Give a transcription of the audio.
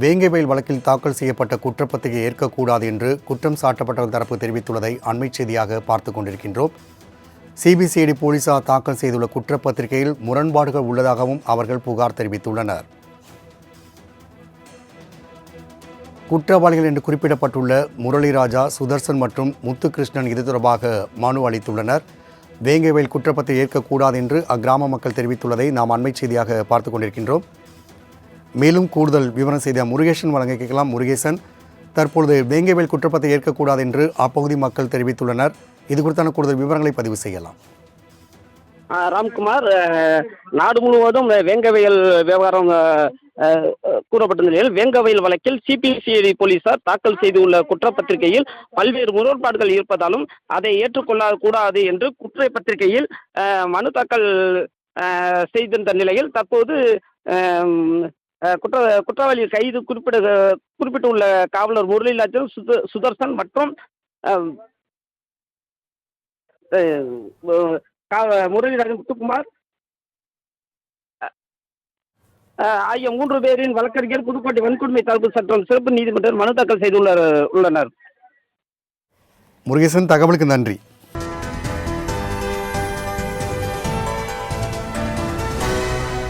வேங்கைவயல் வழக்கில் தாக்கல் செய்யப்பட்ட குற்றப்பத்திரிகை ஏற்கக்கூடாது என்று குற்றம் சாட்டப்பட்டவர் தரப்பு தெரிவித்துள்ளதை அண்மை செய்தியாக பார்த்துக் கொண்டிருக்கின்றோம். சிபிசிஐடி போலீசார் தாக்கல் செய்துள்ள குற்றப்பத்திரிகையில் முரண்பாடுகள் உள்ளதாகவும் அவர்கள் புகார் தெரிவித்துள்ளனர். குற்றவாளிகள் என்று குறிப்பிடப்பட்டுள்ள முரளிராஜா, சுதர்சன் மற்றும் முத்துகிருஷ்ணன் இது தொடர்பாக மனு அளித்துள்ளனர். வேங்கைவயல் குற்றப்பத்திரிகை ஏற்கக்கூடாது என்று அக்கிராம மக்கள் தெரிவித்துள்ளதை நாம் அண்மை செய்தியாக பார்த்துக் கொண்டிருக்கின்றோம். மேலும் கூடுதல் விவரம் செய்த முருகேசன் வழங்க கேட்கலாம். முருகேசன், தற்பொழுது வேங்கைவயல் குற்றப்பத்திரிகை ஏற்கக்கூடாது என்று அப்பகுதி மக்கள் தெரிவித்துள்ளனர். இது குறித்தான கூடுதல் விவரங்களை பதிவு செய்யலாம். ராம்குமார், நாடு முழுவதும் வேங்கவயல் விவகாரம் கூறப்பட்ட நிலையில் வேங்கவயல் வழக்கில் சிபிசிஐடி போலீசார் தாக்கல் செய்துள்ள குற்றப்பத்திரிகையில் பல்வேறு முரண்பாடுகள் இருப்பதாலும் அதை ஏற்றுக்கொள்ளக்கூடாது என்று குற்றப்பத்திரிகையில் மனு தாக்கல் செய்திருந்த நிலையில் தற்போது குற்றவாளி கைது குறிப்பிட்டுள்ள காவலர் முரளிராஜன், சுதர்சன் மற்றும் முரளிராஜன், முத்துக்குமார் ஆகிய 3 பேரின் வழக்கறிஞர் புதுக்கோட்டை வன்கொடுமை தடுப்பு சட்டம் சிறப்பு நீதிமன்றம் மனு தாக்கல் செய்துள்ளனர். முருகேசன், தகவலுக்கு நன்றி.